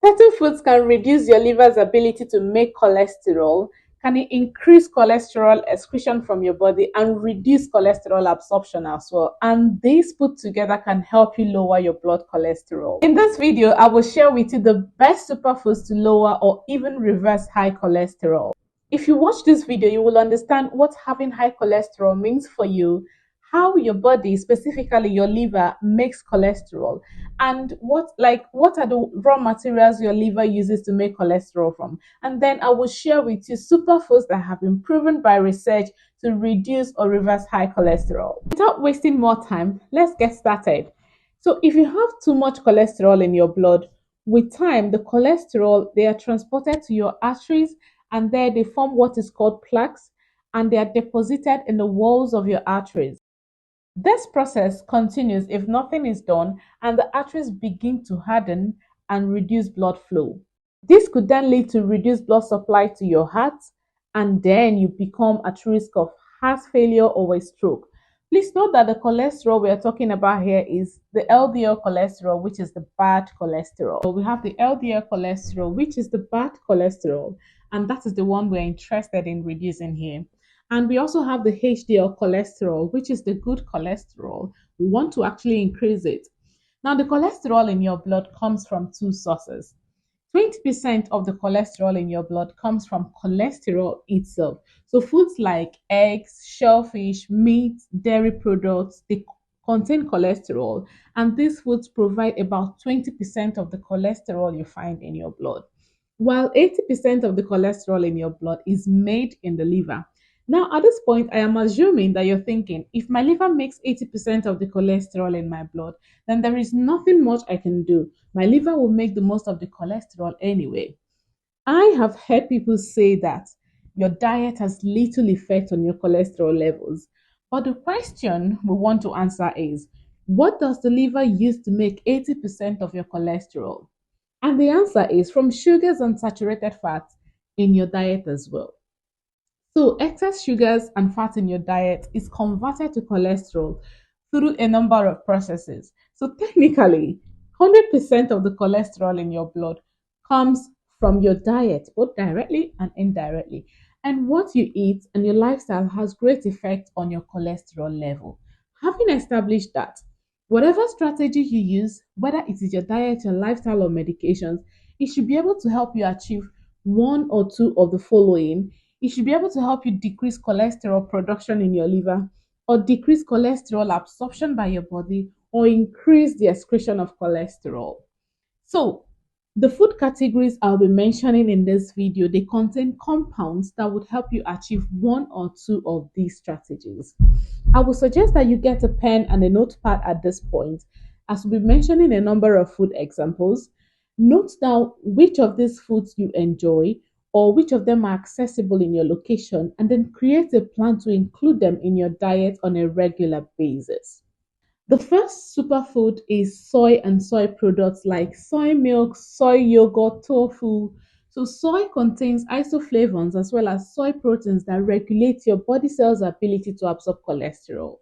Certain foods can reduce your liver's ability to make cholesterol, can increase cholesterol excretion from your body and reduce cholesterol absorption as well. And these put together can help you lower your blood cholesterol. In this video, I will share with you the best superfoods to lower or even reverse high cholesterol. If you watch this video, you will understand what having high cholesterol means for you, how your body, specifically your liver, makes cholesterol, and what are the raw materials your liver uses to make cholesterol from. And then I will share with you superfoods that have been proven by research to reduce or reverse high cholesterol. Without wasting more time, let's get started. So if you have too much cholesterol in your blood, with time the cholesterol, they are transported to your arteries, and there they form what is called plaques, and they are deposited in the walls of your arteries. This process continues if nothing is done, and the arteries begin to harden and reduce blood flow. This could then lead to reduced blood supply to your heart, and then you become at risk of heart failure or a stroke. Please note that the cholesterol we are talking about here is the LDL cholesterol, which is the bad cholesterol. So we have the LDL cholesterol, which is the bad cholesterol, and that is the one we're interested in reducing here. And we also have the HDL cholesterol, which is the good cholesterol. We want to actually increase it. Now, the cholesterol in your blood comes from two sources. 20% of the cholesterol in your blood comes from cholesterol itself. So foods like eggs, shellfish, meat, dairy products, they contain cholesterol, and these foods provide about 20% of the cholesterol you find in your blood, while 80% of the cholesterol in your blood is made in the liver. Now, at this point, I am assuming that you're thinking, if my liver makes 80% of the cholesterol in my blood, then there is nothing much I can do. My liver will make the most of the cholesterol anyway. I have heard people say that your diet has little effect on your cholesterol levels. But the question we want to answer is, what does the liver use to make 80% of your cholesterol? And the answer is from sugars and saturated fats in your diet as well. So, excess sugars and fat in your diet is converted to cholesterol through a number of processes. So, technically, 100% of the cholesterol in your blood comes from your diet, both directly and indirectly. And what you eat and your lifestyle has great effect on your cholesterol level. Having established that, whatever strategy you use, whether it is your diet, your lifestyle, or medications, it should be able to help you achieve one or two of the following. It should be able to help you decrease cholesterol production in your liver, or decrease cholesterol absorption by your body, or increase the excretion of cholesterol. So, the food categories I'll be mentioning in this video, they contain compounds that would help you achieve one or two of these strategies. I would suggest that you get a pen and a notepad at this point, as we'll be mentioning a number of food examples. Note down which of these foods you enjoy or which of them are accessible in your location, and then create a plan to include them in your diet on a regular basis. The first superfood is soy and soy products like soy milk, soy yogurt, tofu. So, soy contains isoflavones as well as soy proteins that regulate your body cells' ability to absorb cholesterol.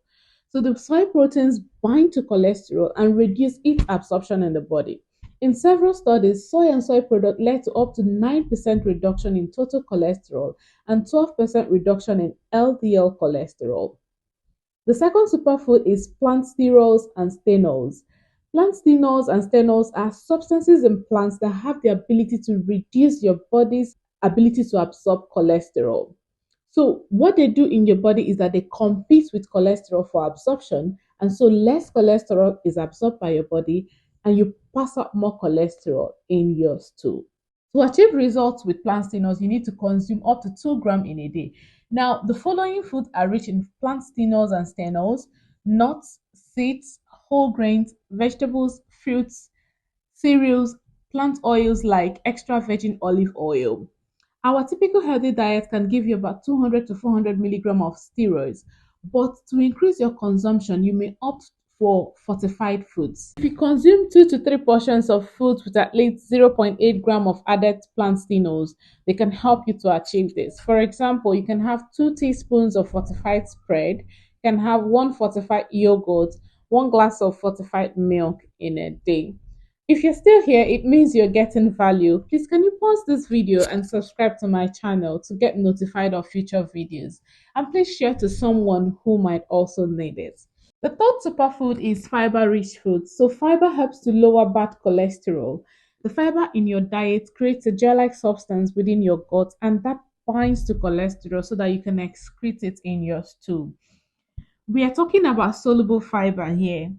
So, the soy proteins bind to cholesterol and reduce its absorption in the body. In several studies, soy and soy products led to up to 9% reduction in total cholesterol and 12% reduction in LDL cholesterol. The second superfood is plant sterols and stanols. Plant sterols and stanols are substances in plants that have the ability to reduce your body's ability to absorb cholesterol. So, what they do in your body is that they compete with cholesterol for absorption, and so less cholesterol is absorbed by your body, and you pass out more cholesterol in your stool. To achieve results with plant stenols, you need to consume up to 2 grams in a day. Now, the following foods are rich in plant stenols and stenols: nuts, seeds, whole grains, vegetables, fruits, cereals, plant oils like extra virgin olive oil. Our typical healthy diet can give you about 200 to 400 milligrams of steroids, but to increase your consumption, you may opt for fortified foods. If you consume 2 to 3 portions of foods with at least zero point 0.8 gram of added plant stenols, they can help you to achieve this. For example, you can have 2 teaspoons of fortified spread, you can have 1 fortified yogurt, 1 glass of fortified milk in a day. If you're still here, it means you're getting value. Please can you pause this video and subscribe to my channel to get notified of future videos. And please share to someone who might also need it. The third superfood is fiber-rich food. So fiber helps to lower bad cholesterol. The fiber in your diet creates a gel-like substance within your gut, and that binds to cholesterol so that you can excrete it in your stool. We are talking about soluble fiber here.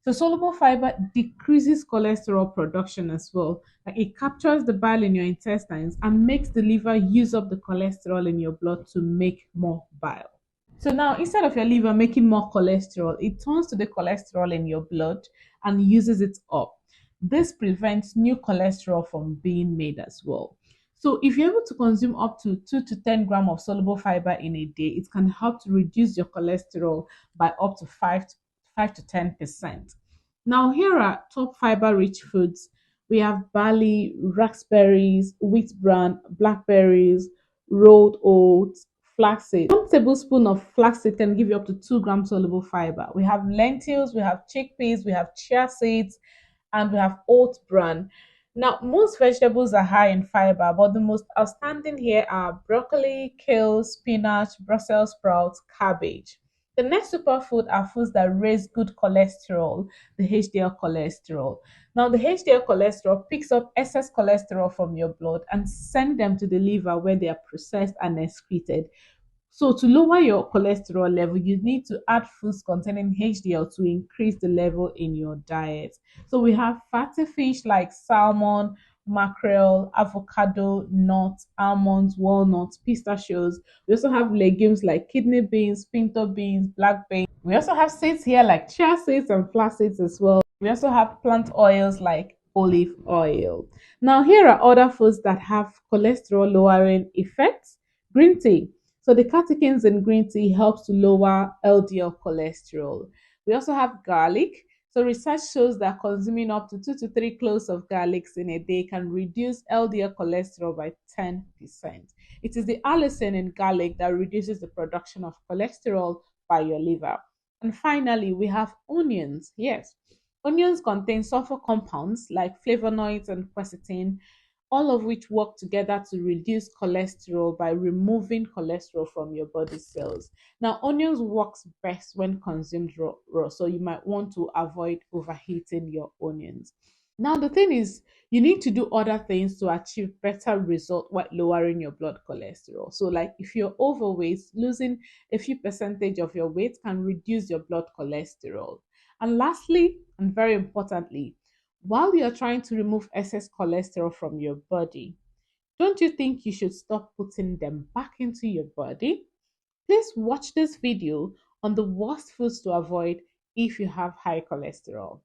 So soluble fiber decreases cholesterol production as well. Like it captures the bile in your intestines and makes the liver use up the cholesterol in your blood to make more bile. So now instead of your liver making more cholesterol, it turns to the cholesterol in your blood and uses it up. This prevents new cholesterol from being made as well. So if you're able to consume up to 2 to 10 grams of soluble fiber in a day, it can help to reduce your cholesterol by up to 5 to 10%. Now here are top fiber rich foods. We have barley, raspberries, wheat bran, blackberries, rolled oats, flaxseed. 1 tablespoon of flaxseed can give you up to 2 grams soluble fiber. We have lentils, we have chickpeas, we have chia seeds, and we have oat bran. Now, most vegetables are high in fiber, but the most outstanding here are broccoli, kale, spinach, Brussels sprouts, cabbage. The next superfood are foods that raise good cholesterol, the HDL cholesterol. Now, the HDL cholesterol picks up excess cholesterol from your blood and send them to the liver where they are processed and excreted. So to lower your cholesterol level, you need to add foods containing HDL to increase the level in your diet. So we have fatty fish like salmon, mackerel, avocado, nuts, almonds, walnuts, pistachios. We also have legumes like kidney beans, pinto beans, black beans. We also have seeds here like chia seeds and flax seeds as well. We also have plant oils like olive oil. Now, here are other foods that have cholesterol lowering effects. Green tea. So the catechins in green tea helps to lower LDL cholesterol. We also have garlic. So research shows that consuming up to 2 to 3 cloves of garlics in a day can reduce LDL cholesterol by 10%. It is the allicin in garlic that reduces the production of cholesterol by your liver. And finally, we have onions. Yes, onions contain sulfur compounds like flavonoids and quercetin, all of which work together to reduce cholesterol by removing cholesterol from your body cells. Now, onions works best when consumed raw, so you might want to avoid overheating your onions. Now, the thing is, you need to do other things to achieve better result while lowering your blood cholesterol. So, like if you're overweight, losing a few percentage of your weight can reduce your blood cholesterol. And lastly, and very importantly, while you're trying to remove excess cholesterol from your body, don't you think you should stop putting them back into your body? Please watch this video on the worst foods to avoid if you have high cholesterol.